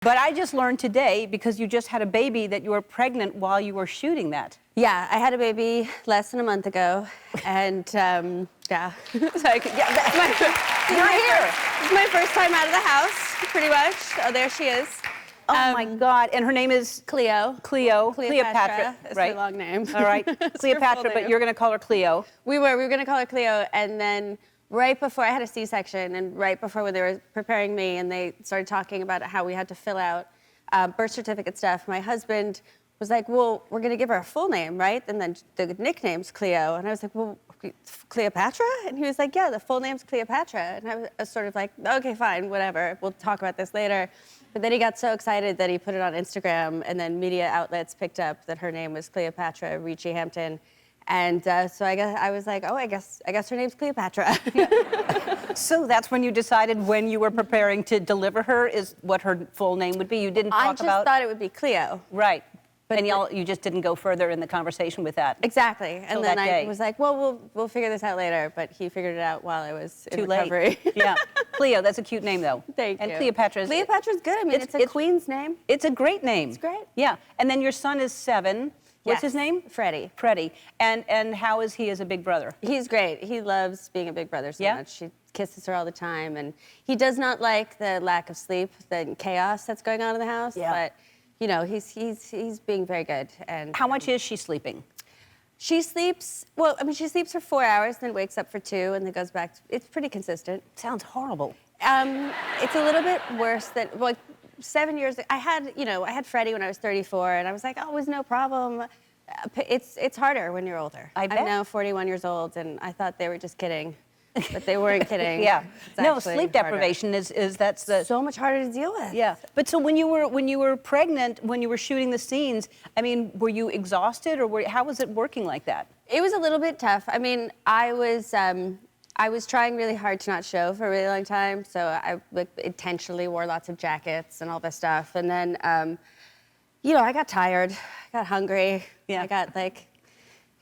But I just learned today, because you just had a baby, that you were pregnant while you were shooting that. Yeah, I had a baby less than a month ago, and yeah. You're here. It's my first time out of the house, pretty much. Oh, there she is. Oh my God! And her name is Cleo. Cleopatra, It's right? her long name. All right, Cleopatra, but you're going to call her Cleo. We were going to call her Cleo, and then right before I had a C-section, and right before when they were preparing me, and they started talking about how we had to fill out birth certificate stuff, my husband was like, well, we're going to give her a full name, right? And then the nickname's Cleo. And I was like, well, Cleopatra? And he was like, yeah, the full name's Cleopatra. And I was sort of like, okay, fine, whatever. We'll talk about this later. But then he got so excited that he put it on Instagram, and then media outlets picked up that her name was Cleopatra Ricci Hampton. And so I was like, oh, I guess her name's Cleopatra. So that's when you decided, when you were preparing to deliver her, is what her full name would be? You didn't talk about... I just thought it would be Cleo. Right. But you just didn't go further in the conversation with that. Exactly. And then I was like, well, we'll figure this out later. But he figured it out while I was in recovery. Yeah. Cleo, that's a cute name, though. Thank you. And Cleopatra's good. I mean, it's a queen's name. It's a great name. It's great. Yeah. And then your son is 7. What's his name? Freddie. Freddie. And how is he as a big brother? He's great. He loves being a big brother so much. She kisses her all the time. And he does not like the lack of sleep, the chaos that's going on in the house. Yeah. But, you know, he's being very good. And how much is she sleeping? She sleeps, well, I mean, she sleeps for 4 hours, then wakes up for 2, and then goes back. It's pretty consistent. Sounds horrible. It's a little bit worse than, like, 7 years, I had Freddie when I was 34, and I was like, oh, it was no problem. It's harder when you're older. I bet. I'm now 41 years old, and I thought they were just kidding, but they weren't kidding. Yeah. No, sleep deprivation that's so much harder to deal with. Yeah. But so when you were pregnant, when you were shooting the scenes, I mean, were you exhausted, or how was it working like that? It was a little bit tough. I mean, I was trying really hard to not show for a really long time, so I intentionally wore lots of jackets and all this stuff. And then, I got tired, I got hungry, I got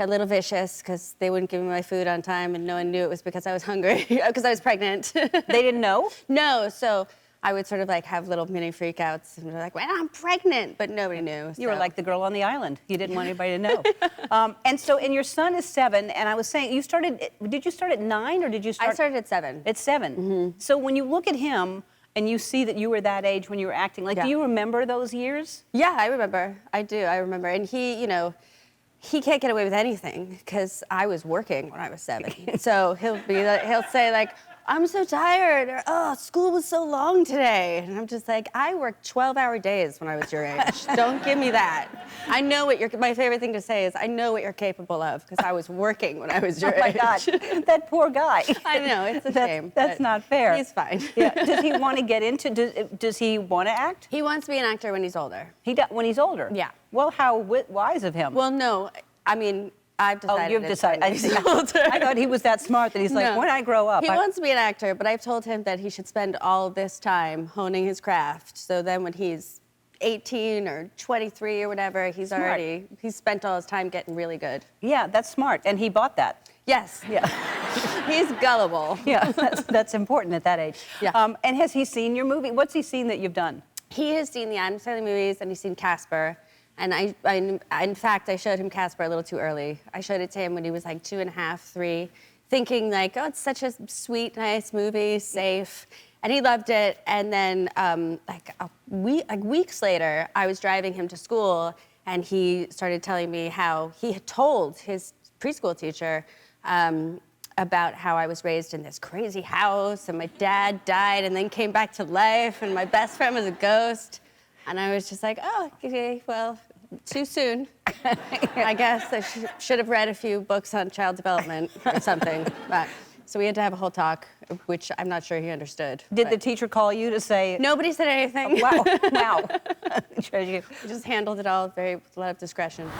a little vicious because they wouldn't give me my food on time, and no one knew it was because I was hungry, because I was pregnant. They didn't know? No, so I would sort of have little mini freakouts and be like, well, I'm pregnant, but nobody knew. You were like the girl on the island. You didn't want anybody to know. And your son is 7, and I was saying, did you start at 9, or did you start? I started at 7. At 7. Mm-hmm. So when you look at him and you see that you were that age when you were acting, do you remember those years? Yeah, I remember. I do, I remember. And he can't get away with anything because I was working when I was 7. So he'll say I'm so tired, or, oh, school was so long today. And I'm just like, I worked 12-hour days when I was your age. Don't give me that. I know my favorite thing to say is, I know what you're capable of, because I was working when I was your age. Oh my God, that poor guy. I know, it's a shame. That's not fair. He's fine. Yeah. Does he want to get into, does he want to act? He wants to be an actor when he's older. When he's older? Yeah. Well, how wise of him. Well, no, I mean, I've decided. Oh, you've decided. I thought he was that smart that he's like, when I grow up. He wants to be an actor, but I've told him that he should spend all this time honing his craft. So then when he's 18 or 23 or whatever, he's spent all his time getting really good. Yeah, that's smart. And he bought that. Yes. Yeah. He's gullible. Yeah, that's important at that age. Yeah. And has he seen your movie? What's he seen that you've done? He has seen the Adam Sandler movies, and he's seen Casper. And in fact, I showed him Casper a little too early. I showed it to him when he was 2.5, 3, thinking oh, it's such a sweet, nice movie, safe. And he loved it. And then weeks later, I was driving him to school, and he started telling me how he had told his preschool teacher about how I was raised in this crazy house, and my dad died and then came back to life, and my best friend was a ghost. And I was just like, oh, okay, well, too soon. I guess I should have read a few books on child development or something. So we had to have a whole talk, which I'm not sure he understood. Did the teacher call you to say? Nobody said anything. Oh, wow, wow. He just handled it all with a lot of discretion.